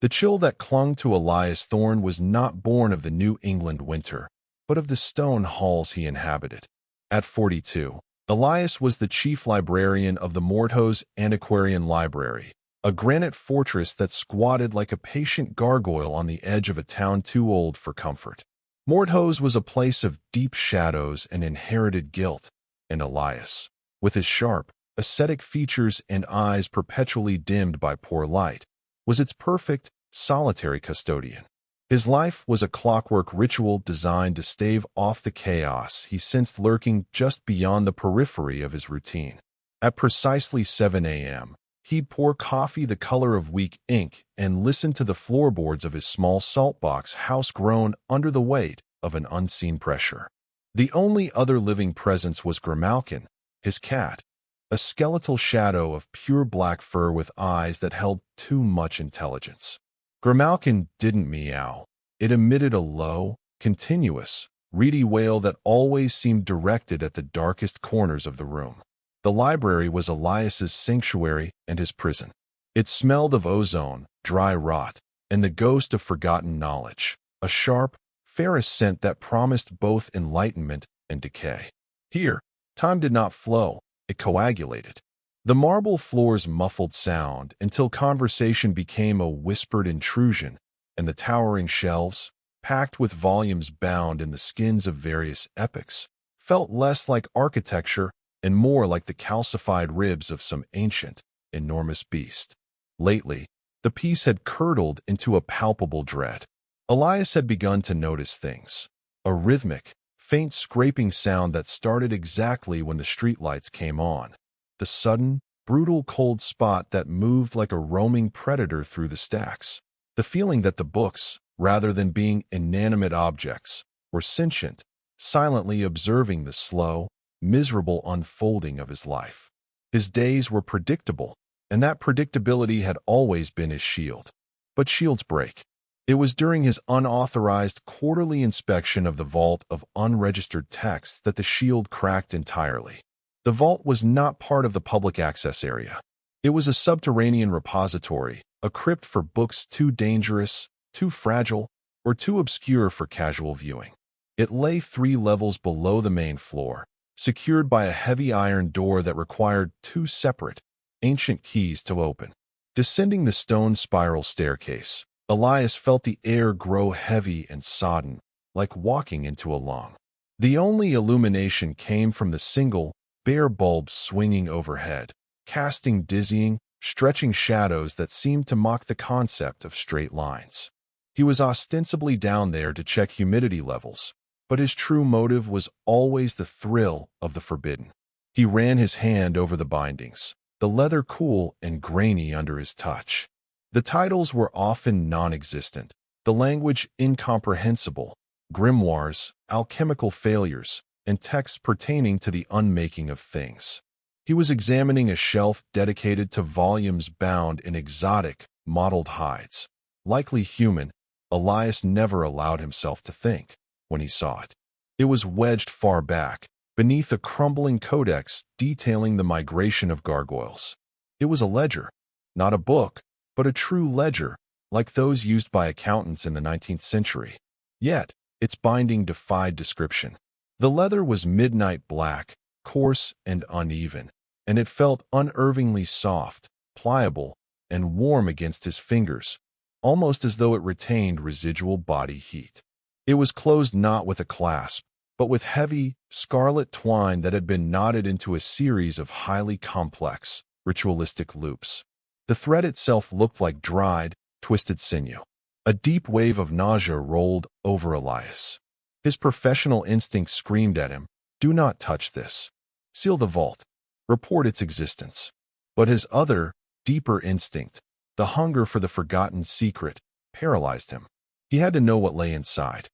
The chill that clung to Elias Thorne was not born of the New England winter, but of the stone halls he inhabited. At 42, Elias was the chief librarian of the Morto's Antiquarian Library, a granite fortress that squatted like a patient gargoyle on the edge of a town too old for comfort. Morto's was a place of deep shadows and inherited guilt, and Elias, with his sharp, ascetic features and eyes perpetually dimmed by poor light, was its perfect, solitary custodian. His life was a clockwork ritual designed to stave off the chaos he sensed lurking just beyond the periphery of his routine. At precisely 7 a.m., he'd pour coffee the color of weak ink and listen to the floorboards of his small saltbox house groan under the weight of an unseen pressure. The only other living presence was Grimalkin, his cat, a skeletal shadow of pure black fur with eyes that held too much intelligence. Grimalkin didn't meow. It emitted a low, continuous, reedy wail that always seemed directed at the darkest corners of the room. The library was Elias's sanctuary and his prison. It smelled of ozone, dry rot, and the ghost of forgotten knowledge, a sharp, ferrous scent that promised both enlightenment and decay. Here, time did not flow, it coagulated. The marble floors muffled sound until conversation became a whispered intrusion, and the towering shelves, packed with volumes bound in the skins of various epochs, felt less like architecture and more like the calcified ribs of some ancient, enormous beast. Lately, the peace had curdled into a palpable dread. Elias had begun to notice things. A rhythmic, faint scraping sound that started exactly when the streetlights came on. The sudden, brutal cold spot that moved like a roaming predator through the stacks. The feeling that the books, rather than being inanimate objects, were sentient, silently observing the slow, miserable unfolding of his life. His days were predictable, and that predictability had always been his shield. But shields break. It was during his unauthorized quarterly inspection of the vault of unregistered texts that the shield cracked entirely. The vault was not part of the public access area. It was a subterranean repository, a crypt for books too dangerous, too fragile, or too obscure for casual viewing. It lay 3 levels below the main floor, secured by a heavy iron door that required 2 separate, ancient keys to open. Descending the stone spiral staircase, Elias felt the air grow heavy and sodden, like walking into a lung. The only illumination came from the single, bare bulb swinging overhead, casting dizzying, stretching shadows that seemed to mock the concept of straight lines. He was ostensibly down there to check humidity levels, but his true motive was always the thrill of the forbidden. He ran his hand over the bindings, the leather cool and grainy under his touch. The titles were often non-existent, the language incomprehensible, grimoires, alchemical failures, and texts pertaining to the unmaking of things. He was examining a shelf dedicated to volumes bound in exotic, mottled hides. Likely human, Elias never allowed himself to think when he saw it. It was wedged far back, beneath a crumbling codex detailing the migration of gargoyles. It was a ledger, not a book, but a true ledger, like those used by accountants in the 19th century. Yet, its binding defied description. The leather was midnight black, coarse and uneven, and it felt unnervingly soft, pliable, and warm against his fingers, almost as though it retained residual body heat. It was closed not with a clasp, but with heavy, scarlet twine that had been knotted into a series of highly complex, ritualistic loops. The thread itself looked like dried, twisted sinew. A deep wave of nausea rolled over Elias. His professional instinct screamed at him, "Do not touch this. Seal the vault. Report its existence." But his other, deeper instinct, the hunger for the forgotten secret, paralyzed him. He had to know what lay inside.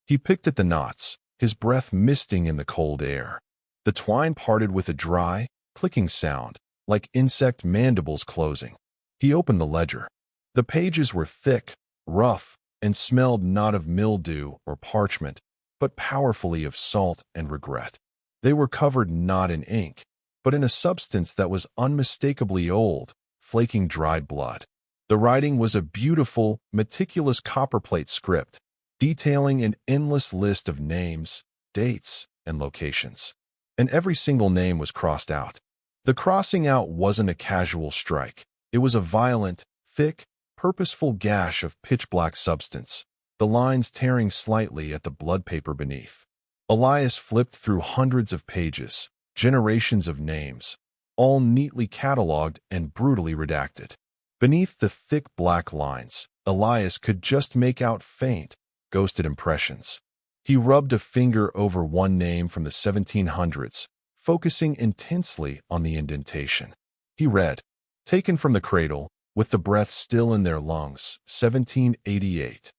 He picked at the knots, his breath misting in the cold air. The twine parted with a dry, clicking sound, like insect mandibles closing. He opened the ledger. The pages were thick, rough, and smelled not of mildew or parchment, but powerfully of salt and regret. They were covered not in ink, but in a substance that was unmistakably old, flaking dried blood. The writing was a beautiful, meticulous copperplate script, detailing an endless list of names, dates, and locations. And every single name was crossed out. The crossing out wasn't a casual strike. It was a violent, thick, purposeful gash of pitch-black substance, the lines tearing slightly at the blood paper beneath. Elias flipped through hundreds of pages, generations of names, all neatly cataloged and brutally redacted. Beneath the thick black lines, Elias could just make out faint, ghosted impressions. He rubbed a finger over one name from the 1700s, focusing intensely on the indentation. He read, "Taken from the cradle, with the breath still in their lungs, 1788.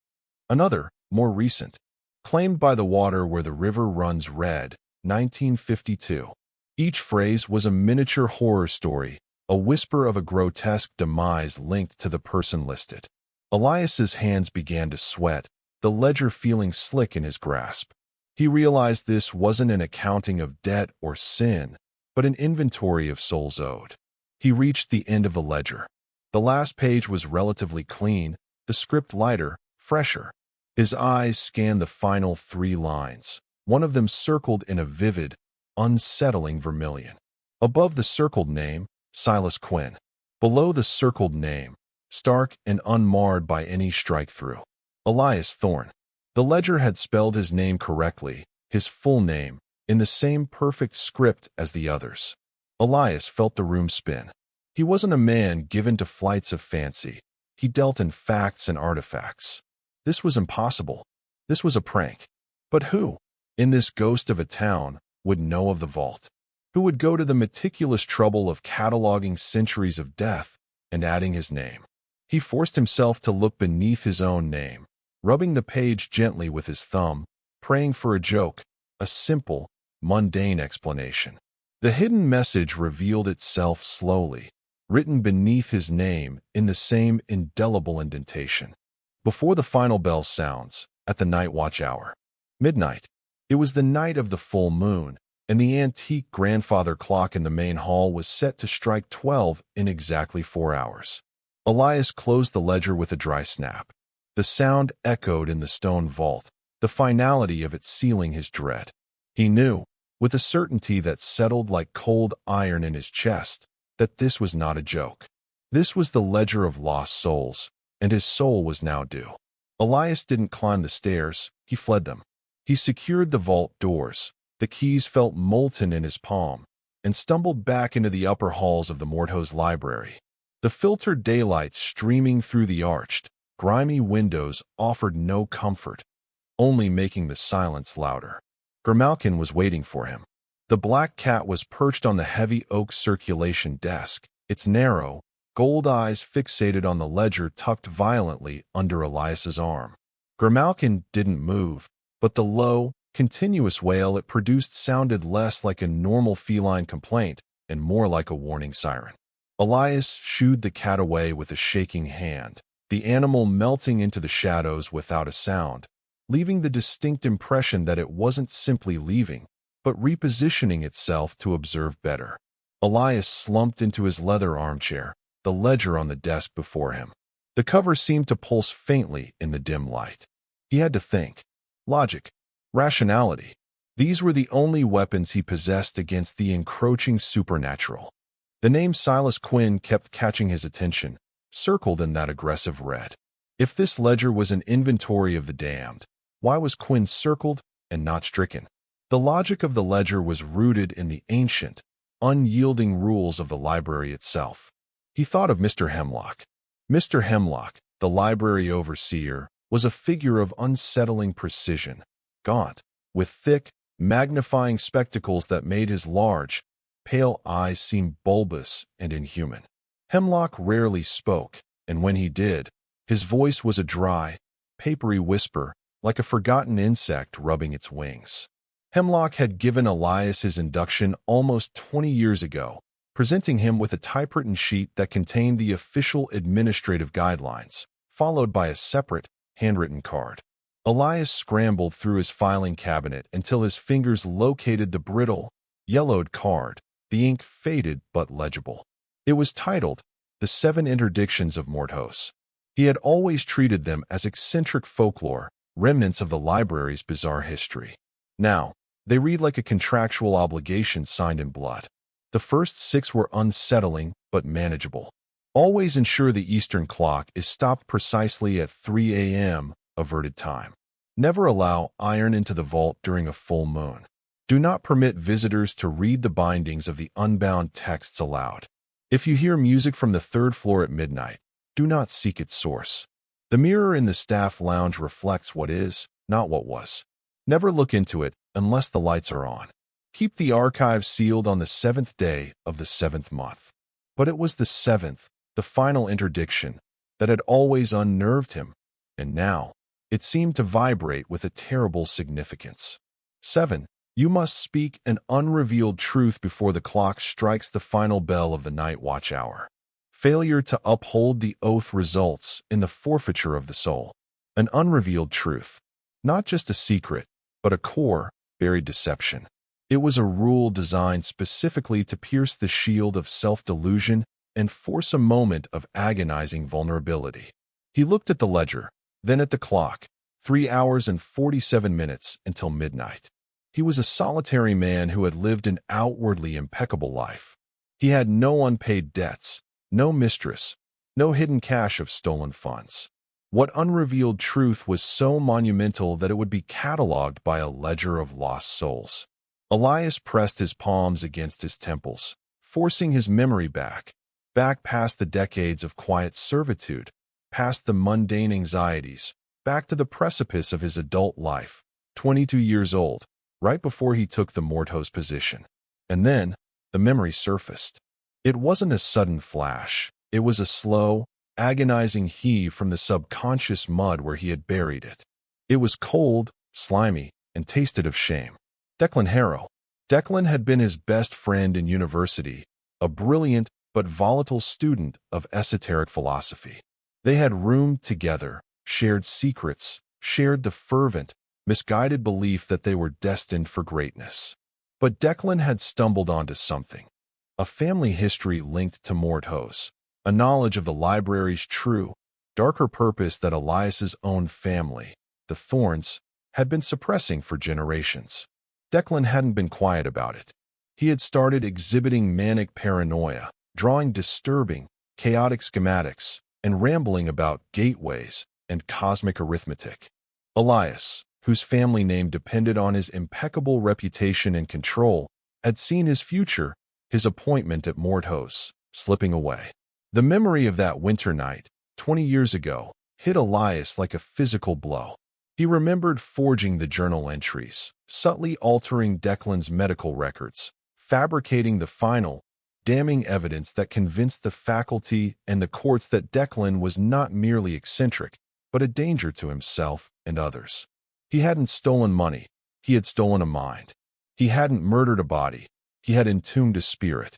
Another, more recent, claimed by the water where the river runs red, 1952. Each phrase was a miniature horror story, a whisper of a grotesque demise linked to the person listed. Elias's hands began to sweat, the ledger feeling slick in his grasp. He realized this wasn't an accounting of debt or sin, but an inventory of souls owed. He reached the end of the ledger. The last page was relatively clean, the script lighter, fresher. His eyes scanned the final 3 lines, one of them circled in a vivid, unsettling vermilion. Above the circled name, Silas Quinn. Below the circled name, stark and unmarred by any strike-through, Elias Thorne. The ledger had spelled his name correctly, his full name, in the same perfect script as the others. Elias felt the room spin. He wasn't a man given to flights of fancy. He dealt in facts and artifacts. This was impossible. This was a prank. But who, in this ghost of a town, would know of the vault? Who would go to the meticulous trouble of cataloging centuries of death and adding his name? He forced himself to look beneath his own name, rubbing the page gently with his thumb, praying for a joke, a simple, mundane explanation. The hidden message revealed itself slowly, written beneath his name in the same indelible indentation. Before the final bell sounds, at the night watch hour. Midnight. It was the night of the full moon, and the antique grandfather clock in the main hall was set to strike 12 in exactly 4 hours. Elias closed the ledger with a dry snap. The sound echoed in the stone vault, the finality of it sealing his dread. He knew, with a certainty that settled like cold iron in his chest, that this was not a joke. This was the ledger of lost souls, and his soul was now due. Elias didn't climb the stairs, he fled them. He secured the vault doors, the keys felt molten in his palm, and stumbled back into the upper halls of the Mortose library. The filtered daylight streaming through the arched, grimy windows offered no comfort, only making the silence louder. Grimalkin was waiting for him. The black cat was perched on the heavy oak circulation desk, its narrow, gold eyes fixated on the ledger tucked violently under Elias's arm. Grimalkin didn't move, but the low, continuous wail it produced sounded less like a normal feline complaint and more like a warning siren. Elias shooed the cat away with a shaking hand, the animal melting into the shadows without a sound, leaving the distinct impression that it wasn't simply leaving, but repositioning itself to observe better. Elias slumped into his leather armchair, the ledger on the desk before him. The cover seemed to pulse faintly in the dim light. He had to think. Logic. Rationality. These were the only weapons he possessed against the encroaching supernatural. The name Silas Quinn kept catching his attention, circled in that aggressive red. If this ledger was an inventory of the damned, why was Quinn circled and not stricken? The logic of the ledger was rooted in the ancient, unyielding rules of the library itself. He thought of Mr. Hemlock. Mr. Hemlock, the library overseer, was a figure of unsettling precision, gaunt, with thick, magnifying spectacles that made his large, pale eyes seem bulbous and inhuman. Hemlock rarely spoke, and when he did, his voice was a dry, papery whisper, like a forgotten insect rubbing its wings. Hemlock had given Elias his induction almost 20 years ago, presenting him with a typewritten sheet that contained the official administrative guidelines, followed by a separate, handwritten card. Elias scrambled through his filing cabinet until his fingers located the brittle, yellowed card, the ink faded but legible. It was titled, the 7 interdictions of Morthos. He had always treated them as eccentric folklore, remnants of the library's bizarre history. Now, they read like a contractual obligation signed in blood. The first 6 were unsettling but manageable. Always ensure the Eastern clock is stopped precisely at 3 a.m. averted time. Never allow iron into the vault during a full moon. Do not permit visitors to read the bindings of the unbound texts aloud. If you hear music from the 3rd floor at midnight, do not seek its source. The mirror in the staff lounge reflects what is, not what was. Never look into it unless the lights are on. Keep the archive sealed on the 7th day of the 7th month. But it was the 7th, the final interdiction, that had always unnerved him, and now it seemed to vibrate with a terrible significance. 7. You must speak an unrevealed truth before the clock strikes the final bell of the night watch hour. Failure to uphold the oath results in the forfeiture of the soul. An unrevealed truth. Not just a secret, but a core, buried deception. It was a rule designed specifically to pierce the shield of self-delusion and force a moment of agonizing vulnerability. He looked at the ledger, then at the clock, 3 hours and 47 minutes until midnight. He was a solitary man who had lived an outwardly impeccable life. He had no unpaid debts, no mistress, no hidden cache of stolen funds. What unrevealed truth was so monumental that it would be cataloged by a ledger of lost souls? Elias pressed his palms against his temples, forcing his memory back past the decades of quiet servitude, past the mundane anxieties, back to the precipice of his adult life, 22 years old, right before he took the Morthos position. And then, the memory surfaced. It wasn't a sudden flash. It was a slow, agonizing heave from the subconscious mud where he had buried it. It was cold, slimy, and tasted of shame. Declan Harrow. Declan had been his best friend in university, a brilliant but volatile student of esoteric philosophy. They had roomed together, shared secrets, shared the fervent, misguided belief that they were destined for greatness. But Declan had stumbled onto something. A family history linked to Morthos, a knowledge of the library's true, darker purpose that Elias's own family, the Thornes, had been suppressing for generations. Declan hadn't been quiet about it. He had started exhibiting manic paranoia, drawing disturbing, chaotic schematics, and rambling about gateways and cosmic arithmetic. Elias, whose family name depended on his impeccable reputation and control, had seen his future, his appointment at Morthos, slipping away. The memory of that winter night, 20 years ago, hit Elias like a physical blow. He remembered forging the journal entries, subtly altering Declan's medical records, fabricating the final, damning evidence that convinced the faculty and the courts that Declan was not merely eccentric, but a danger to himself and others. He hadn't stolen money. He had stolen a mind. He hadn't murdered a body. He had entombed a spirit.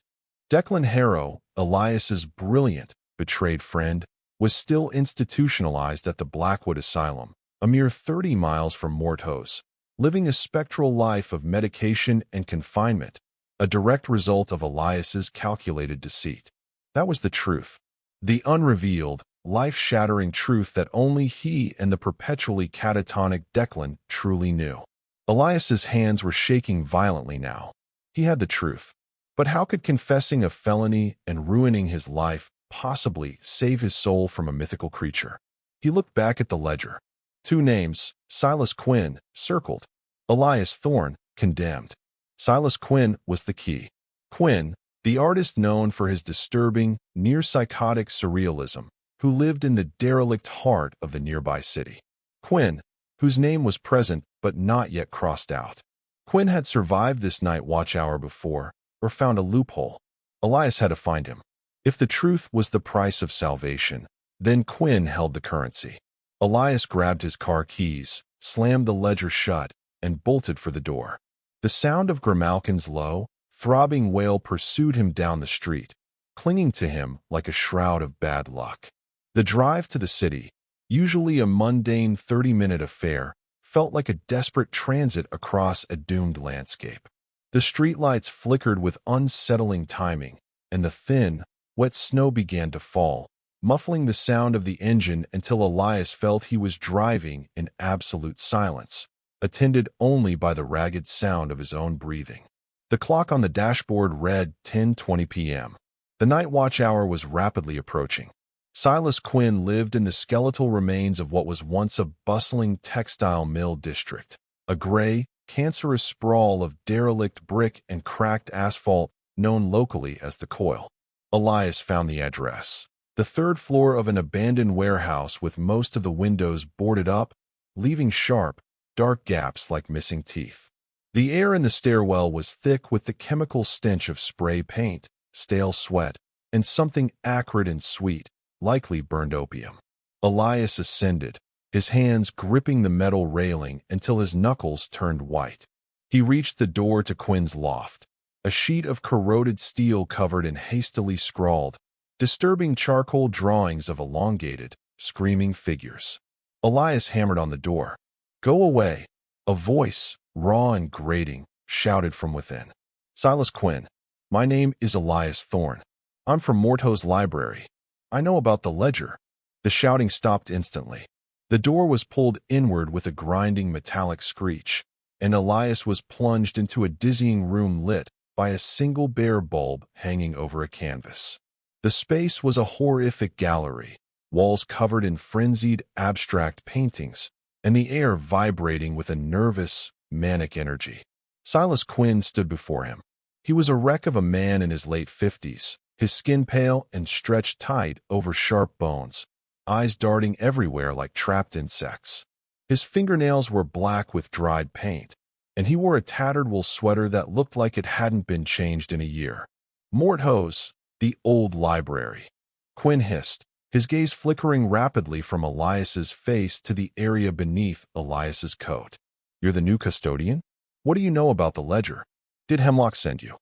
Declan Harrow, Elias's brilliant, betrayed friend, was still institutionalized at the Blackwood Asylum, a mere 30 miles from Morthos, living a spectral life of medication and confinement, a direct result of Elias's calculated deceit. That was the truth. The unrevealed, life-shattering truth that only he and the perpetually catatonic Declan truly knew. Elias's hands were shaking violently now. He had the truth. But how could confessing a felony and ruining his life possibly save his soul from a mythical creature? He looked back at the ledger. 2 names, Silas Quinn, circled. Elias Thorne, condemned. Silas Quinn was the key. Quinn, the artist known for his disturbing, near-psychotic surrealism, who lived in the derelict heart of the nearby city. Quinn, whose name was present but not yet crossed out. Quinn had survived this night watch hour before, or found a loophole. Elias had to find him. If the truth was the price of salvation, then Quinn held the currency. Elias grabbed his car keys, slammed the ledger shut, and bolted for the door. The sound of Grimalkin's low, throbbing wail pursued him down the street, clinging to him like a shroud of bad luck. The drive to the city, usually a mundane 30-minute affair, felt like a desperate transit across a doomed landscape. The streetlights flickered with unsettling timing, and the thin, Wet snow began to fall, muffling the sound of the engine until Elias felt he was driving in absolute silence, attended only by the ragged sound of his own breathing. The clock on the dashboard read 10:20 p.m. The night watch hour was rapidly approaching. Silas Quinn lived in the skeletal remains of what was once a bustling textile mill district, a gray, cancerous sprawl of derelict brick and cracked asphalt known locally as the Coil. Elias found the address. The third floor of an abandoned warehouse with most of the windows boarded up, leaving sharp, dark gaps like missing teeth. The air in the stairwell was thick with the chemical stench of spray paint, stale sweat, and something acrid and sweet, likely burned opium. Elias ascended, his hands gripping the metal railing until his knuckles turned white. He reached the door to Quinn's loft, a sheet of corroded steel covered in hastily scrawled, disturbing charcoal drawings of elongated, screaming figures. Elias hammered on the door. "Go away!" A voice, raw and grating, shouted from within. "Silas Quinn, my name is Elias Thorne. I'm from Morto's library. I know about the ledger." The shouting stopped instantly. The door was pulled inward with a grinding metallic screech, and Elias was plunged into a dizzying room lit by a single bare bulb hanging over a canvas. The space was a horrific gallery, walls covered in frenzied, abstract paintings, and the air vibrating with a nervous, manic energy. Silas Quinn stood before him. He was a wreck of a man in his late 50s, his skin pale and stretched tight over sharp bones, eyes darting everywhere like trapped insects. His fingernails were black with dried paint, and he wore a tattered wool sweater that looked like it hadn't been changed in a year. "Morto's, the old library," Quinn hissed, his gaze flickering rapidly from Elias's face to the area beneath Elias's coat. "You're the new custodian? What do you know about the ledger? Did Hemlock send you?"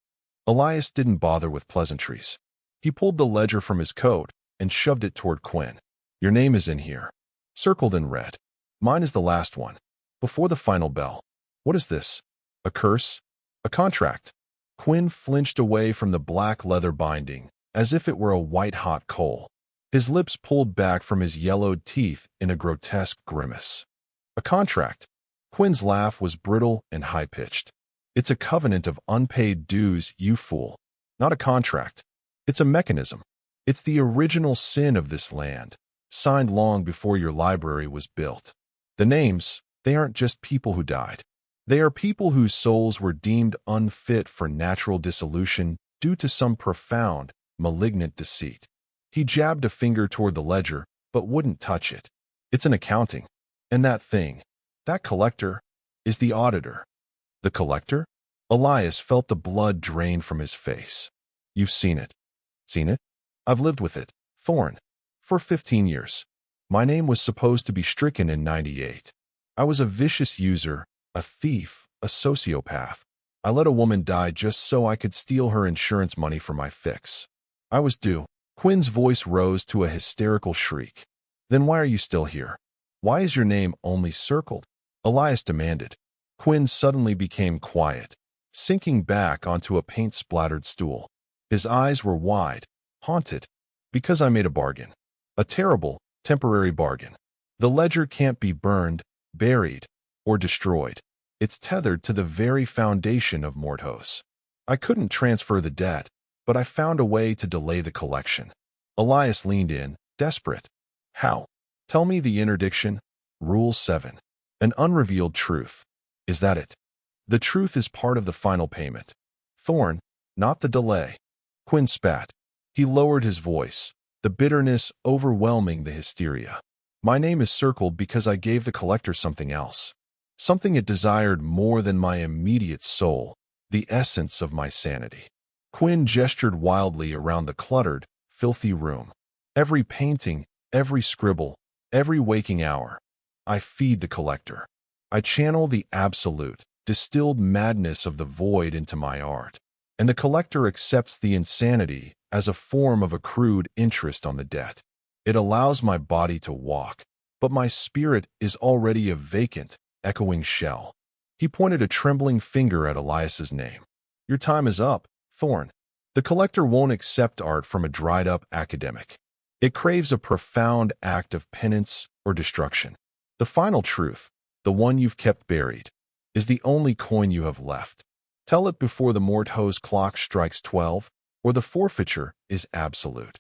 Elias didn't bother with pleasantries. He pulled the ledger from his coat and shoved it toward Quinn. "Your name is in here, circled in red. Mine is the last one, before the final bell. What is this? A curse? A contract?" Quinn flinched away from the black leather binding, as if it were a white-hot coal. His lips pulled back from his yellowed teeth in a grotesque grimace. "A contract?" Quinn's laugh was brittle and high-pitched. "It's a covenant of unpaid dues, you fool. Not a contract. It's a mechanism. It's the original sin of this land, signed long before your library was built. The names, they aren't just people who died. They are people whose souls were deemed unfit for natural dissolution due to some profound, malignant deceit." He jabbed a finger toward the ledger, but wouldn't touch it. "It's an accounting. And that thing, that collector, is the auditor." "The collector?" Elias felt the blood drain from his face. "You've seen it." "Seen it? I've lived with it, Thorne, for 15 years. My name was supposed to be stricken in 98. I was a vicious user, a thief, a sociopath. I let a woman die just so I could steal her insurance money for my fix. I was due." Quinn's voice rose to a hysterical shriek. "Then why are you still here? Why is your name only circled?" Elias demanded. Quinn suddenly became quiet, sinking back onto a paint-splattered stool. His eyes were wide, haunted. "Because I made a bargain. A terrible, temporary bargain. The ledger can't be burned, buried, or destroyed. It's tethered to the very foundation of Mortos. I couldn't transfer the debt, but I found a way to delay the collection." Elias leaned in, desperate. "How? Tell me the interdiction." "Rule 7. An unrevealed truth. Is that it? The truth is part of the final payment. Thorne, not the delay." Quinn spat. He lowered his voice, the bitterness overwhelming the hysteria. "My name is circled because I gave the collector something else. Something it desired more than my immediate soul, the essence of my sanity." Quinn gestured wildly around the cluttered, filthy room. "Every painting, every scribble, every waking hour. I feed the collector. I channel the absolute, distilled madness of the void into my art. And the collector accepts the insanity as a form of accrued interest on the debt. It allows my body to walk, but my spirit is already a vacant, echoing shell." He pointed a trembling finger at Elias's name. "Your time is up, Thorne. The collector won't accept art from a dried-up academic. It craves a profound act of penance or destruction. The final truth, the one you've kept buried, is the only coin you have left. Tell it before the Mortose clock strikes 12, or the forfeiture is absolute.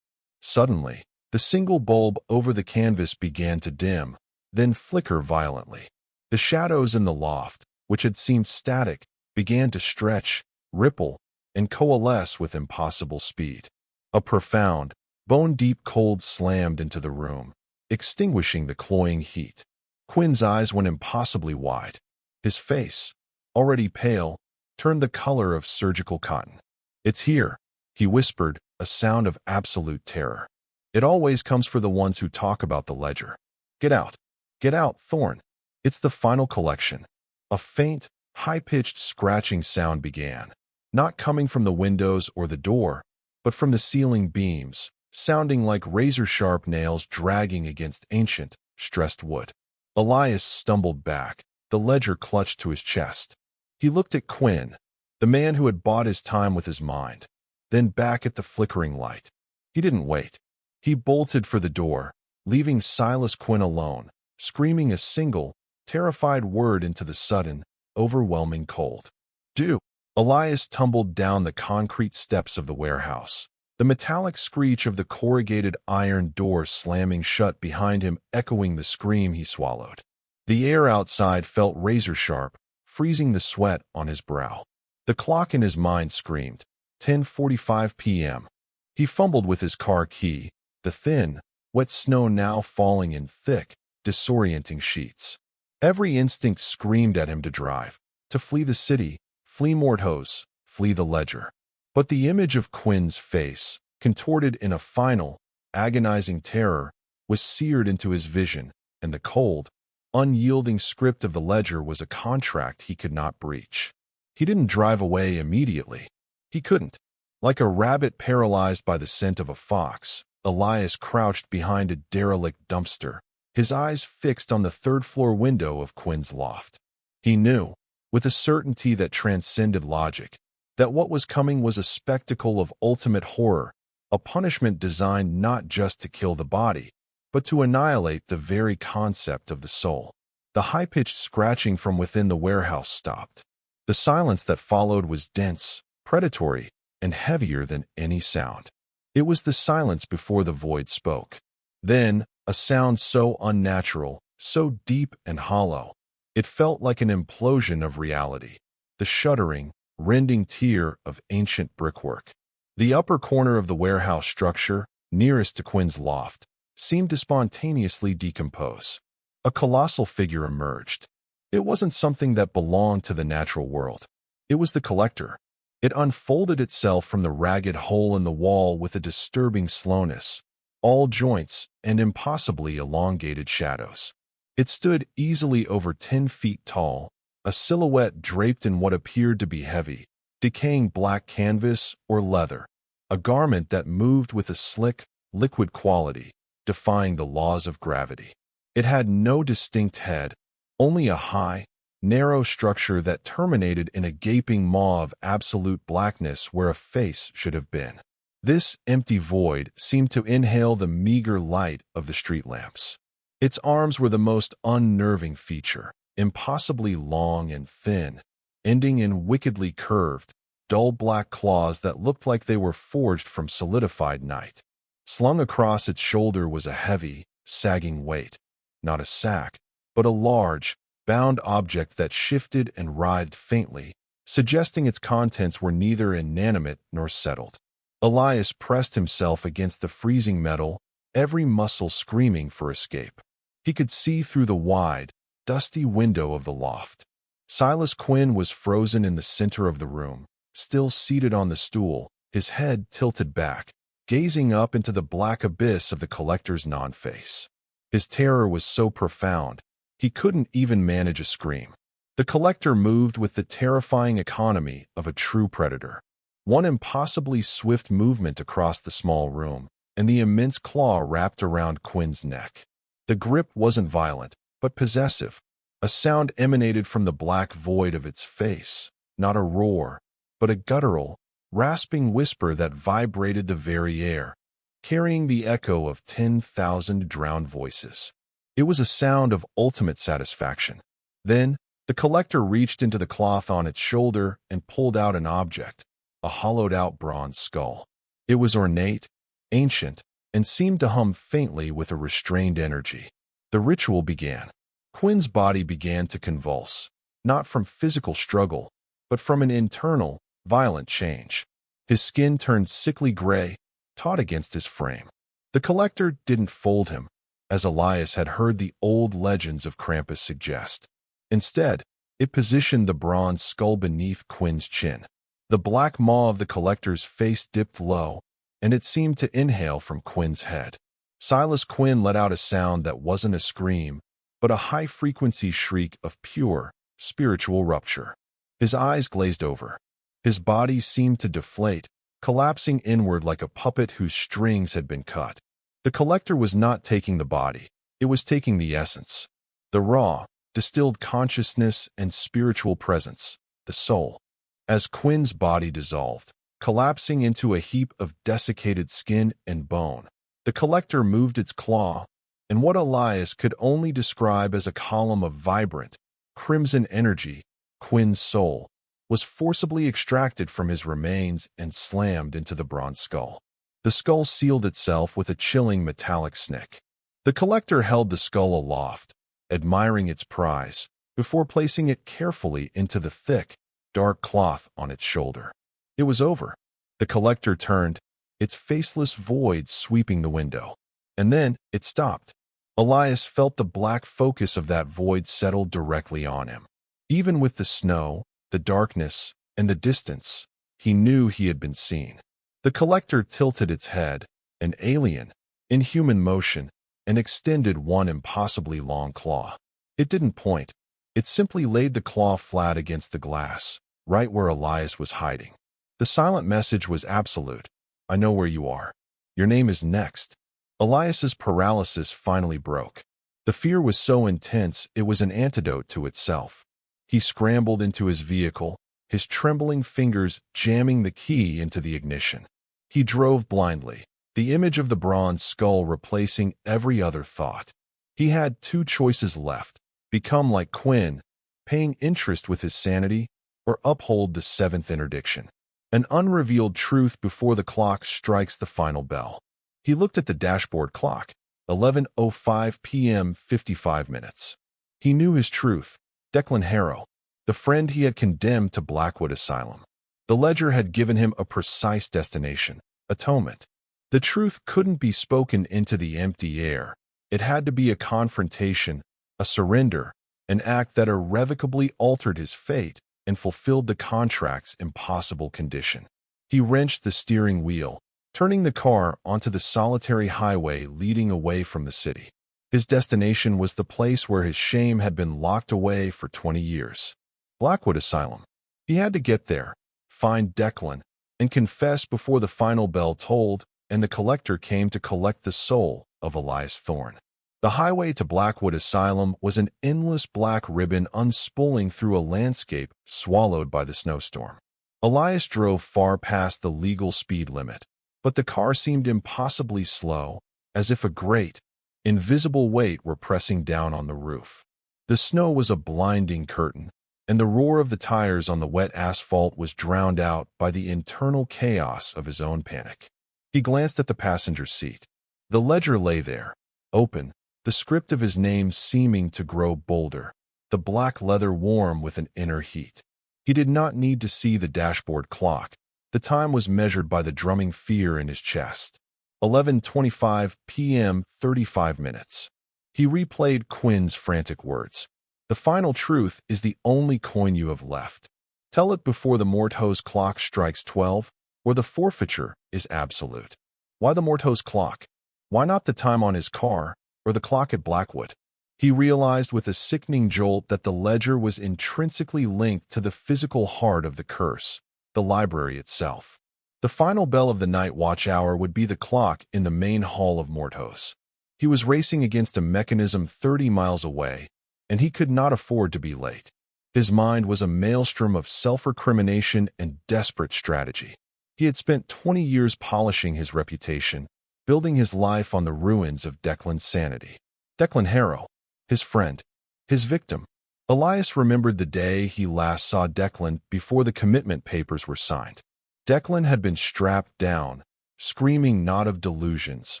Suddenly, the single bulb over the canvas began to dim, then flicker violently. The shadows in the loft, which had seemed static, began to stretch, ripple, and coalesce with impossible speed. A profound, bone-deep cold slammed into the room, extinguishing the cloying heat. Quinn's eyes went impossibly wide. His face, already pale, turned the color of surgical cotton. "It's here," he whispered, a sound of absolute terror. "It always comes for the ones who talk about the ledger. Get out. Get out, Thorne. It's the final collection." A faint, high-pitched scratching sound began, not coming from the windows or the door, but from the ceiling beams, sounding like razor-sharp nails dragging against ancient, stressed wood. Elias stumbled back, the ledger clutched to his chest. He looked at Quinn, the man who had bought his time with his mind, then back at the flickering light. He didn't wait. He bolted for the door, leaving Silas Quinn alone, screaming a single, terrified word into the sudden, overwhelming cold. "Do." Elias tumbled down the concrete steps of the warehouse, the metallic screech of the corrugated iron door slamming shut behind him echoing the scream he swallowed. The air outside felt razor-sharp, freezing the sweat on his brow. The clock in his mind screamed, 10:45 p.m. He fumbled with his car key, the thin, wet snow now falling in thick, disorienting sheets. Every instinct screamed at him to drive, to flee the city, flee Mortose, flee the ledger. But the image of Quinn's face, contorted in a final, agonizing terror, was seared into his vision, and the cold, unyielding script of the ledger was a contract he could not breach. He didn't drive away immediately. He couldn't. Like a rabbit paralyzed by the scent of a fox, Elias crouched behind a derelict dumpster, his eyes fixed on the third-floor window of Quinn's loft. He knew, with a certainty that transcended logic, that what was coming was a spectacle of ultimate horror, a punishment designed not just to kill the body, but to annihilate the very concept of the soul. The high-pitched scratching from within the warehouse stopped. The silence that followed was dense, predatory, and heavier than any sound. It was the silence before the void spoke. Then, a sound so unnatural, so deep and hollow, it felt like an implosion of reality, the shuddering, rending tear of ancient brickwork. The upper corner of the warehouse structure, nearest to Quinn's loft, seemed to spontaneously decompose. A colossal figure emerged. It wasn't something that belonged to the natural world. It was the collector. It unfolded itself from the ragged hole in the wall with a disturbing slowness, all joints and impossibly elongated shadows. It stood easily over 10 feet tall, a silhouette draped in what appeared to be heavy, decaying black canvas or leather, a garment that moved with a slick, liquid quality, defying the laws of gravity. It had no distinct head, only a high, narrow structure that terminated in a gaping maw of absolute blackness where a face should have been. This empty void seemed to inhale the meager light of the street lamps. Its arms were the most unnerving feature, impossibly long and thin, ending in wickedly curved, dull black claws that looked like they were forged from solidified night. Slung across its shoulder was a heavy, sagging weight, not a sack, but a large, bound object that shifted and writhed faintly, suggesting its contents were neither inanimate nor settled. Elias pressed himself against the freezing metal, every muscle screaming for escape. He could see through the wide, dusty window of the loft. Silas Quinn was frozen in the center of the room, still seated on the stool, his head tilted back, gazing up into the black abyss of the collector's non-face. His terror was so profound, he couldn't even manage a scream. The collector moved with the terrifying economy of a true predator. One impossibly swift movement across the small room, and the immense claw wrapped around Quinn's neck. The grip wasn't violent, but possessive. A sound emanated from the black void of its face, not a roar, but a guttural, rasping whisper that vibrated the very air, carrying the echo of 10,000 drowned voices. It was a sound of ultimate satisfaction. Then, the collector reached into the cloth on its shoulder and pulled out an object, a hollowed-out bronze skull. It was ornate, ancient, and seemed to hum faintly with a restrained energy. The ritual began. Quinn's body began to convulse, not from physical struggle, but from an internal, violent change. His skin turned sickly gray, taut against his frame. The collector didn't fold him, as Elias had heard the old legends of Krampus suggest. Instead, it positioned the bronze skull beneath Quinn's chin. The black maw of the collector's face dipped low, and it seemed to inhale from Quinn's head. Silas Quinn let out a sound that wasn't a scream, but a high-frequency shriek of pure, spiritual rupture. His eyes glazed over. His body seemed to deflate, collapsing inward like a puppet whose strings had been cut. The collector was not taking the body. It was taking the essence. The raw, distilled consciousness and spiritual presence, the soul. As Quinn's body dissolved, collapsing into a heap of desiccated skin and bone, the collector moved its claw, and what Elias could only describe as a column of vibrant, crimson energy, Quinn's soul, was forcibly extracted from his remains and slammed into the bronze skull. The skull sealed itself with a chilling metallic snick. The collector held the skull aloft, admiring its prize, before placing it carefully into the thick, dark cloth on its shoulder. It was over. The collector turned, its faceless void sweeping the window. And then it stopped. Elias felt the black focus of that void settle directly on him. Even with the snow, the darkness, and the distance, he knew he had been seen. The collector tilted its head, an alien, inhuman motion, and extended one impossibly long claw. It didn't point. It simply laid the claw flat against the glass, right where Elias was hiding. The silent message was absolute. I know where you are. Your name is next. Elias's paralysis finally broke. The fear was so intense it was an antidote to itself. He scrambled into his vehicle, his trembling fingers jamming the key into the ignition. He drove blindly, the image of the bronze skull replacing every other thought. He had two choices left: become like Quinn, paying interest with his sanity, or uphold the seventh interdiction, an unrevealed truth before the clock strikes the final bell. He looked at the dashboard clock, 11:05 p.m. 55 minutes. He knew his truth. Declan Harrow, the friend he had condemned to Blackwood Asylum. The ledger had given him a precise destination: atonement. The truth couldn't be spoken into the empty air. It had to be a confrontation, a surrender, an act that irrevocably altered his fate and fulfilled the contract's impossible condition. He wrenched the steering wheel, turning the car onto the solitary highway leading away from the city. His destination was the place where his shame had been locked away for 20 years. Blackwood Asylum. He had to get there, find Declan, and confess before the final bell tolled and the collector came to collect the soul of Elias Thorne. The highway to Blackwood Asylum was an endless black ribbon unspooling through a landscape swallowed by the snowstorm. Elias drove far past the legal speed limit, but the car seemed impossibly slow, as if a great, invisible weight were pressing down on the roof. The snow was a blinding curtain, and the roar of the tires on the wet asphalt was drowned out by the internal chaos of his own panic. He glanced at the passenger seat. The ledger lay there, open, the script of his name seeming to grow bolder, the black leather warm with an inner heat. He did not need to see the dashboard clock. The time was measured by the drumming fear in his chest. 11:25 p.m. 35 minutes. He replayed Quinn's frantic words. The final truth is the only coin you have left. Tell it before the Mortose clock strikes 12, or the forfeiture is absolute. Why the Mortose clock? Why not the time on his car, or the clock at Blackwood? He realized with a sickening jolt that the ledger was intrinsically linked to the physical heart of the curse, the library itself. The final bell of the night watch hour would be the clock in the main hall of Mortose. He was racing against a mechanism 30 miles away, and he could not afford to be late. His mind was a maelstrom of self-recrimination and desperate strategy. He had spent 20 years polishing his reputation, building his life on the ruins of Declan's sanity. Declan Harrow, his friend, his victim. Elias remembered the day he last saw Declan before the commitment papers were signed. Declan had been strapped down, screaming not of delusions,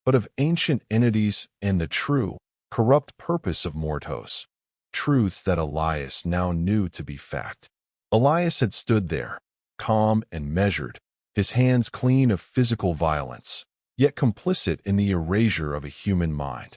but of ancient entities and the true, corrupt purpose of mortals, truths that Elias now knew to be fact. Elias had stood there, calm and measured, his hands clean of physical violence, yet complicit in the erasure of a human mind.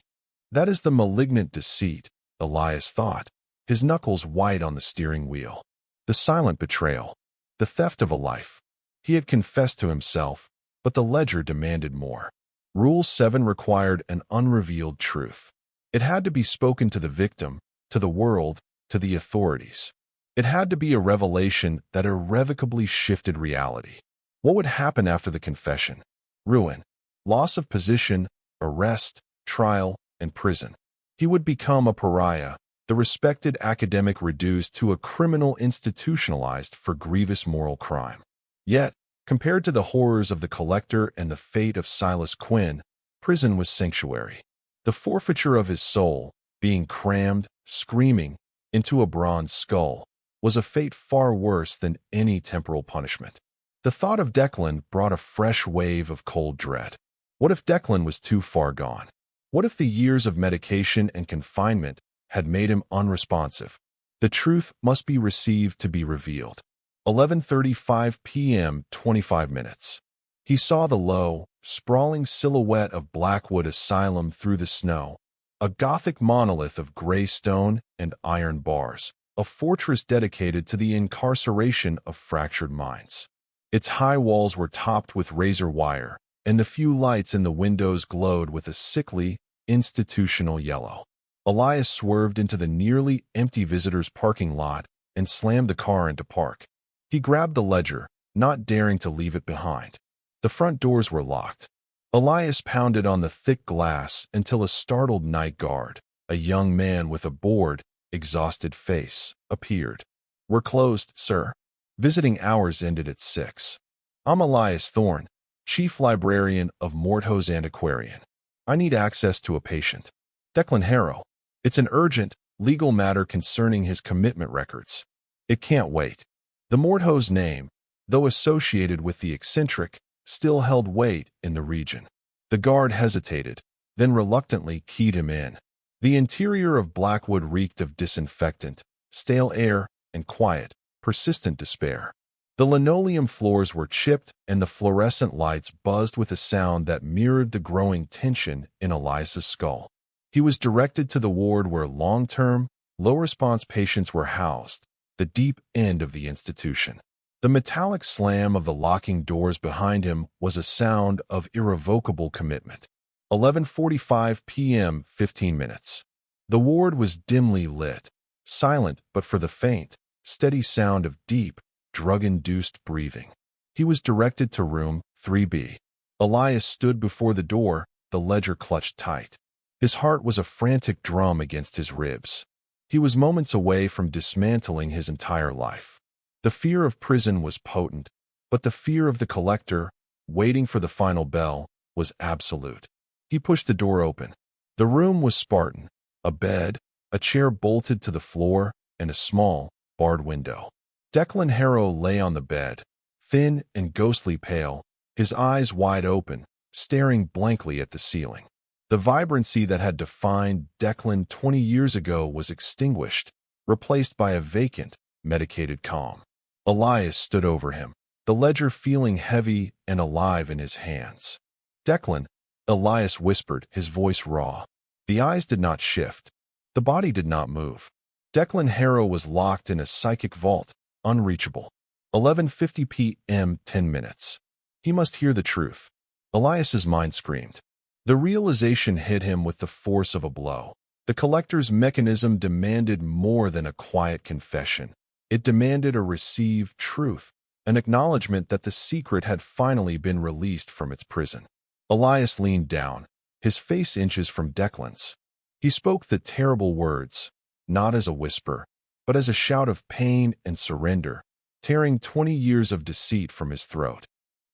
That is the malignant deceit, Elias thought, his knuckles white on the steering wheel. The silent betrayal, the theft of a life. He had confessed to himself, but the ledger demanded more. Rule 7 required an unrevealed truth. It had to be spoken to the victim, to the world, to the authorities. It had to be a revelation that irrevocably shifted reality. What would happen after the confession? Ruin, loss of position, arrest, trial, and prison. He would become a pariah, the respected academic reduced to a criminal institutionalized for grievous moral crime. Yet, compared to the horrors of the collector and the fate of Silas Quinn, prison was sanctuary. The forfeiture of his soul, being crammed, screaming, into a bronze skull, was a fate far worse than any temporal punishment. The thought of Declan brought a fresh wave of cold dread. What if Declan was too far gone? What if the years of medication and confinement had made him unresponsive? The truth must be received to be revealed. 11:35 p.m. 25 minutes. He saw the low, sprawling silhouette of Blackwood Asylum through the snow, a Gothic monolith of gray stone and iron bars, a fortress dedicated to the incarceration of fractured minds. Its high walls were topped with razor wire, and the few lights in the windows glowed with a sickly, institutional yellow. Elias swerved into the nearly empty visitors' parking lot and slammed the car into park. He grabbed the ledger, not daring to leave it behind. The front doors were locked. Elias pounded on the thick glass until a startled night guard, a young man with a bored, exhausted face, appeared. "We're closed, sir. Visiting hours ended at 6. I'm Elias Thorne, Chief Librarian of Mortho's Antiquarian. I need access to a patient. Declan Harrow. It's an urgent, legal matter concerning his commitment records. It can't wait." The Mortho's name, though associated with the eccentric, still held weight in the region. The guard hesitated, then reluctantly keyed him in. The interior of Blackwood reeked of disinfectant, stale air, and quiet, persistent despair. The linoleum floors were chipped and the fluorescent lights buzzed with a sound that mirrored the growing tension in Elias's skull. He was directed to the ward where long-term, low-response patients were housed, the deep end of the institution. The metallic slam of the locking doors behind him was a sound of irrevocable commitment. 11:45 p.m. 15 minutes. The ward was dimly lit, silent but for the faint, steady sound of deep, drug-induced breathing. He was directed to room 3B. Elias stood before the door, the ledger clutched tight. His heart was a frantic drum against his ribs. He was moments away from dismantling his entire life. The fear of prison was potent, but the fear of the collector, waiting for the final bell, was absolute. He pushed the door open. The room was Spartan, a bed, a chair bolted to the floor, and a small, barred window. Declan Harrow lay on the bed, thin and ghostly pale, his eyes wide open, staring blankly at the ceiling. The vibrancy that had defined Declan 20 years ago was extinguished, replaced by a vacant, medicated calm. Elias stood over him, the ledger feeling heavy and alive in his hands. "Declan," Elias whispered, his voice raw. The eyes did not shift. The body did not move. Declan Harrow was locked in a psychic vault, unreachable. 11:50 p.m. 10 minutes. He must hear the truth. Elias's mind screamed. The realization hit him with the force of a blow. The collector's mechanism demanded more than a quiet confession. It demanded a received truth, an acknowledgement that the secret had finally been released from its prison. Elias leaned down, his face inches from Declan's. He spoke the terrible words, not as a whisper, but as a shout of pain and surrender, tearing 20 years of deceit from his throat.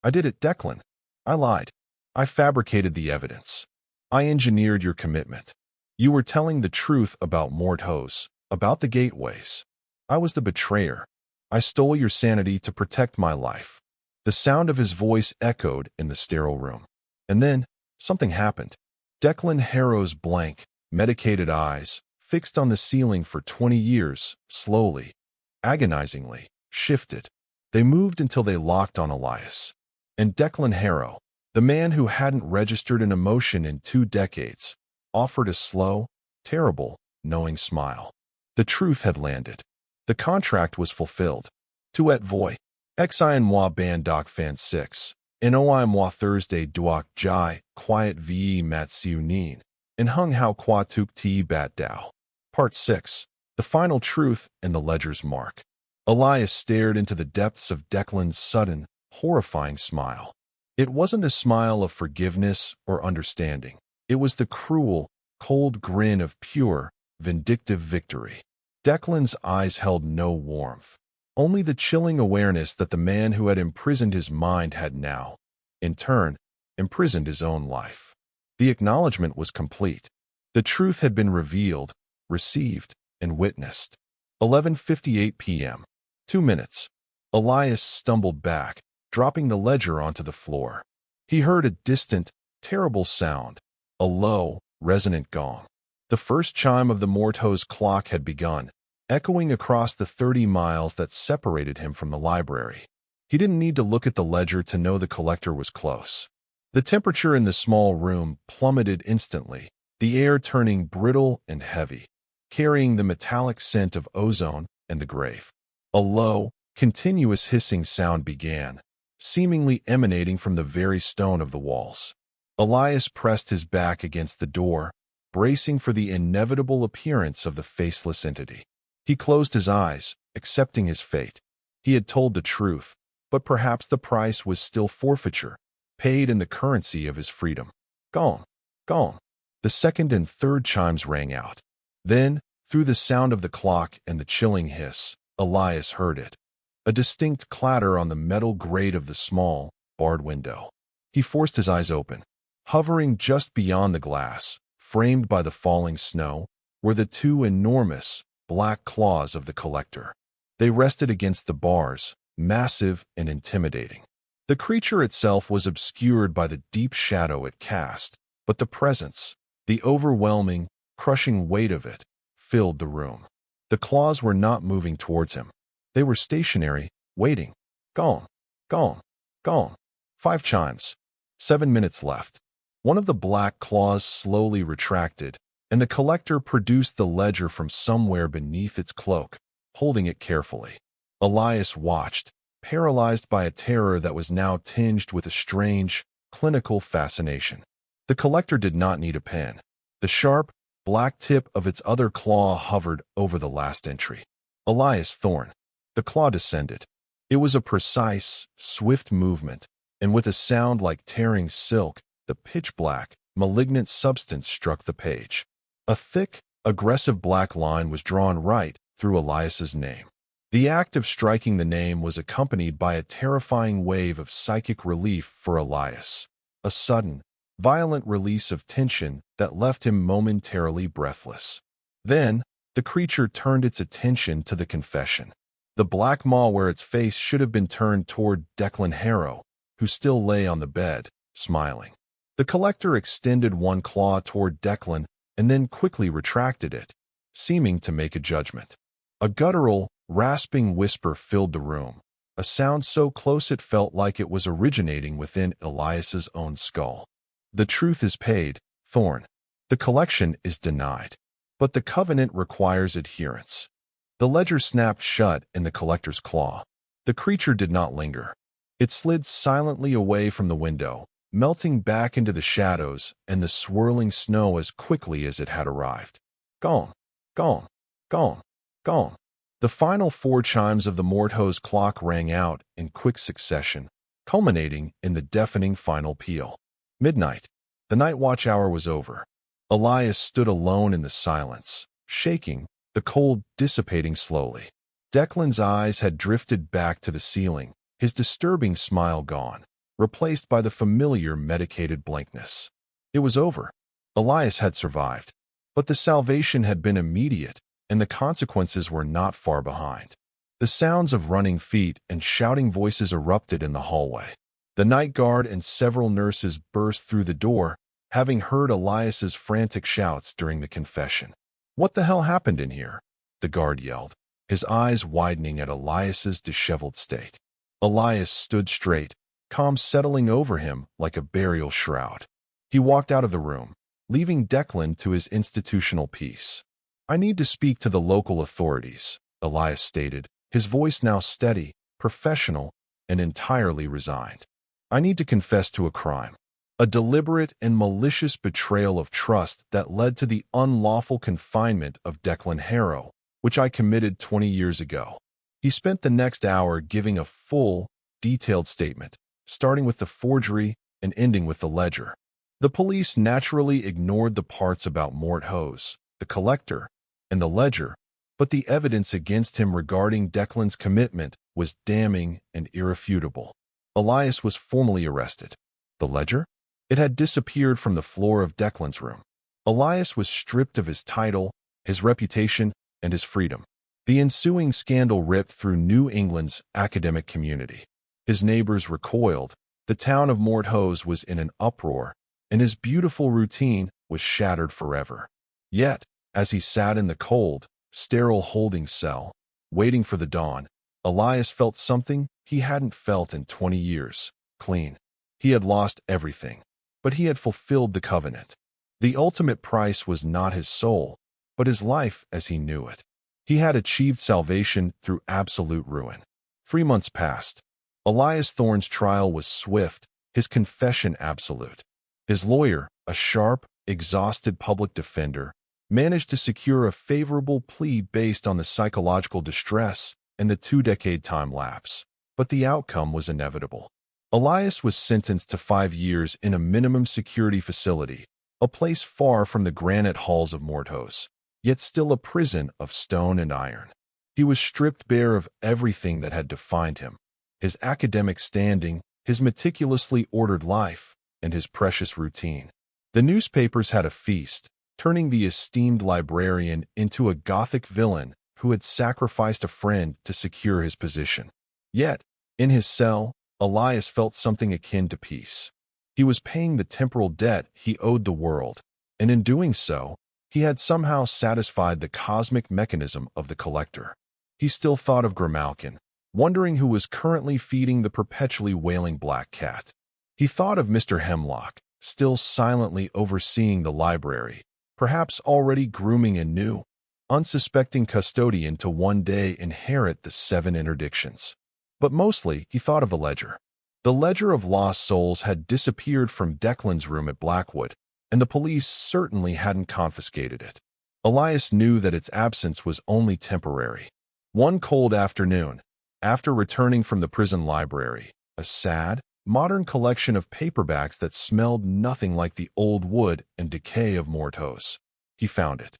I did it, Declan. I lied. I fabricated the evidence. I engineered your commitment. You were telling the truth about Mortos, about the gateways. I was the betrayer. I stole your sanity to protect my life. The sound of his voice echoed in the sterile room. And then, something happened. Declan Harrow's blank, medicated eyes, fixed on the ceiling for 20 years, slowly, agonizingly, shifted. They moved until they locked on Elias. And Declan Harrow, the man who hadn't registered an emotion in 2 decades, offered a slow, terrible, knowing smile. The truth had landed. The contract was fulfilled. Tu et voi. Xi moi ban doc fan 6. Noi moi Thursday duok jai, quiet ve mat siu neen. And hung how qua tuk ti bat dao. Part 6. The final truth and the ledger's mark. Elias stared into the depths of Declan's sudden, horrifying smile. It wasn't a smile of forgiveness or understanding. It was the cruel, cold grin of pure, vindictive victory. Declan's eyes held no warmth, only the chilling awareness that the man who had imprisoned his mind had now, in turn, imprisoned his own life. The acknowledgement was complete. The truth had been revealed, received, and witnessed. 11:58 p.m. 2 minutes. Elias stumbled back, dropping the ledger onto the floor. He heard a distant, terrible sound, a low, resonant gong. The first chime of the Mortos clock had begun, echoing across the 30 miles that separated him from the library. He didn't need to look at the ledger to know the collector was close. The temperature in the small room plummeted instantly, the air turning brittle and heavy, carrying the metallic scent of ozone and the grave. A low, continuous hissing sound began, seemingly emanating from the very stone of the walls. Elias pressed his back against the door, bracing for the inevitable appearance of the faceless entity. He closed his eyes, accepting his fate. He had told the truth, but perhaps the price was still forfeiture, paid in the currency of his freedom. Gone, gone. The second and third chimes rang out. Then, through the sound of the clock and the chilling hiss, Elias heard it. A distinct clatter on the metal grate of the small, barred window. He forced his eyes open. Hovering just beyond the glass, framed by the falling snow, were the 2 enormous, black claws of the collector. They rested against the bars, massive and intimidating. The creature itself was obscured by the deep shadow it cast, but the presence, the overwhelming, crushing weight of it, filled the room. The claws were not moving towards him. They were stationary, waiting. Gone, gone, gone. 5 chimes. 7 minutes left. One of the black claws slowly retracted, and the collector produced the ledger from somewhere beneath its cloak, holding it carefully. Elias watched, paralyzed by a terror that was now tinged with a strange, clinical fascination. The collector did not need a pen. The sharp, black tip of its other claw hovered over the last entry. Elias Thorne. The claw descended. It was a precise, swift movement, and with a sound like tearing silk, the pitch-black, malignant substance struck the page. A thick, aggressive black line was drawn right through Elias's name. The act of striking the name was accompanied by a terrifying wave of psychic relief for Elias, a sudden, violent release of tension that left him momentarily breathless. Then, the creature turned its attention to the confession. The black maw where its face should have been turned toward Declan Harrow, who still lay on the bed, smiling. The collector extended one claw toward Declan and then quickly retracted it, seeming to make a judgment. A guttural, rasping whisper filled the room, a sound so close it felt like it was originating within Elias's own skull. The truth is paid, Thorne. The collection is denied. But the covenant requires adherence. The ledger snapped shut in the collector's claw. The creature did not linger. It slid silently away from the window, melting back into the shadows and the swirling snow as quickly as it had arrived. Gone, gone, gone, gone. The final 4 chimes of the Mortos clock rang out in quick succession, culminating in the deafening final peal. Midnight. The night watch hour was over. Elias stood alone in the silence, shaking, the cold dissipating slowly. Declan's eyes had drifted back to the ceiling, his disturbing smile gone. replaced by the familiar medicated blankness. It was over. Elias had survived. But the salvation had been immediate, and the consequences were not far behind. The sounds of running feet and shouting voices erupted in the hallway. The night guard and several nurses burst through the door, having heard Elias's frantic shouts during the confession. "What the hell happened in here?" the guard yelled, his eyes widening at Elias's disheveled state. Elias stood straight, calm settling over him like a burial shroud. He walked out of the room, leaving Declan to his institutional peace. "I need to speak to the local authorities," Elias stated, his voice now steady, professional, and entirely resigned. "I need to confess to a crime. A deliberate and malicious betrayal of trust that led to the unlawful confinement of Declan Harrow, which I committed 20 years ago." He spent the next hour giving a full, detailed statement, starting with the forgery and ending with the ledger. The police naturally ignored the parts about Mort Hose, the collector, and the ledger, but the evidence against him regarding Declan's commitment was damning and irrefutable. Elias was formally arrested. The ledger? It had disappeared from the floor of Declan's room. Elias was stripped of his title, his reputation, and his freedom. The ensuing scandal ripped through New England's academic community. His neighbors recoiled, the town of Mort Hose was in an uproar, and his beautiful routine was shattered forever. Yet, as he sat in the cold, sterile holding cell, waiting for the dawn, Elias felt something he hadn't felt in 20 years, clean. He had lost everything, but he had fulfilled the covenant. The ultimate price was not his soul, but his life as he knew it. He had achieved salvation through absolute ruin. 3 months passed. Elias Thorne's trial was swift, his confession absolute. His lawyer, a sharp, exhausted public defender, managed to secure a favorable plea based on the psychological distress and the 2-decade time lapse. But the outcome was inevitable. Elias was sentenced to 5 years in a minimum security facility, a place far from the granite halls of Mort Hose, yet still a prison of stone and iron. He was stripped bare of everything that had defined him: his academic standing, his meticulously ordered life, and his precious routine. The newspapers had a feast, turning the esteemed librarian into a Gothic villain who had sacrificed a friend to secure his position. Yet, in his cell, Elias felt something akin to peace. He was paying the temporal debt he owed the world, and in doing so, he had somehow satisfied the cosmic mechanism of the collector. He still thought of Grimalkin, wondering who was currently feeding the perpetually wailing black cat. He thought of Mr. Hemlock, still silently overseeing the library, perhaps already grooming a new, unsuspecting custodian to one day inherit the 7 interdictions. But mostly, he thought of the ledger. The ledger of lost souls had disappeared from Declan's room at Blackwood, and the police certainly hadn't confiscated it. Elias knew that its absence was only temporary. One cold afternoon, after returning from the prison library, a sad, modern collection of paperbacks that smelled nothing like the old wood and decay of Mort Hose, he found it.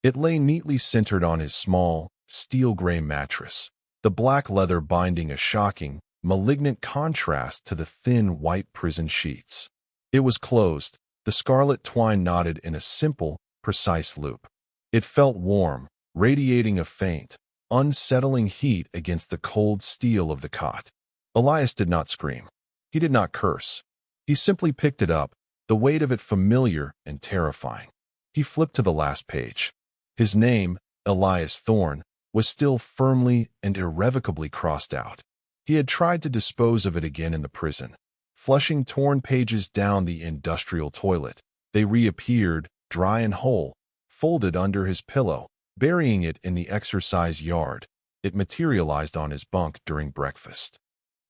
It lay neatly centered on his small, steel-gray mattress, the black leather binding a shocking, malignant contrast to the thin white prison sheets. It was closed, the scarlet twine knotted in a simple, precise loop. It felt warm, radiating a faint, unsettling heat against the cold steel of the cot. Elias did not scream. He did not curse. He simply picked it up, the weight of it familiar and terrifying. He flipped to the last page. His name, Elias Thorne, was still firmly and irrevocably crossed out. He had tried to dispose of it again in the prison. Flushing torn pages down the industrial toilet, they reappeared, dry and whole, folded under his pillow, burying it in the exercise yard. It materialized on his bunk during breakfast.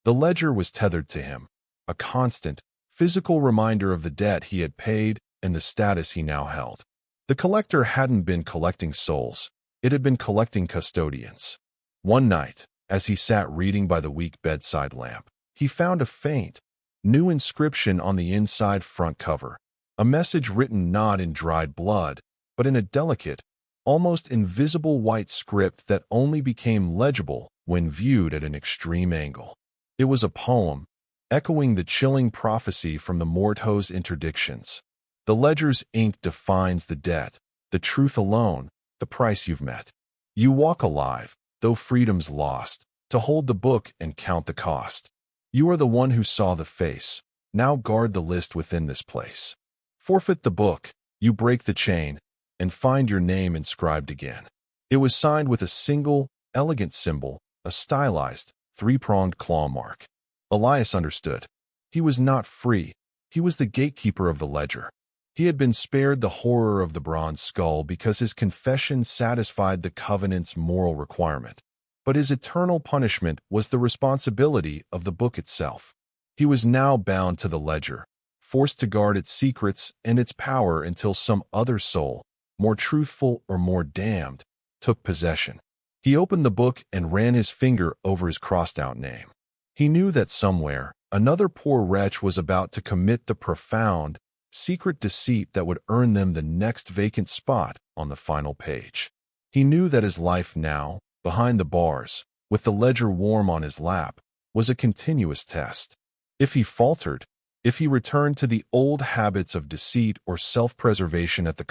The ledger was tethered to him, a constant, physical reminder of the debt he had paid and the status he now held. The collector hadn't been collecting souls, it had been collecting custodians. One night, as he sat reading by the weak bedside lamp, he found a faint, new inscription on the inside front cover, a message written not in dried blood, but in a delicate, almost invisible white script that only became legible when viewed at an extreme angle. It was a poem, echoing the chilling prophecy from the Morto's interdictions. The ledger's ink defines the debt, the truth alone, the price you've met. You walk alive, though freedom's lost, to hold the book and count the cost. You are the one who saw the face. Now guard the list within this place. Forfeit the book, you break the chain, and find your name inscribed again. It was signed with a single, elegant symbol, a stylized, three-pronged claw mark. Elias understood. He was not free. He was the gatekeeper of the ledger. He had been spared the horror of the bronze skull because his confession satisfied the covenant's moral requirement. But his eternal punishment was the responsibility of the book itself. He was now bound to the ledger, forced to guard its secrets and its power until some other soul, more truthful or more damned, took possession. He opened the book and ran his finger over his crossed-out name. He knew that somewhere, another poor wretch was about to commit the profound, secret deceit that would earn them the next vacant spot on the final page. He knew that his life now, behind the bars, with the ledger warm on his lap, was a continuous test. If he faltered, if he returned to the old habits of deceit or self-preservation at the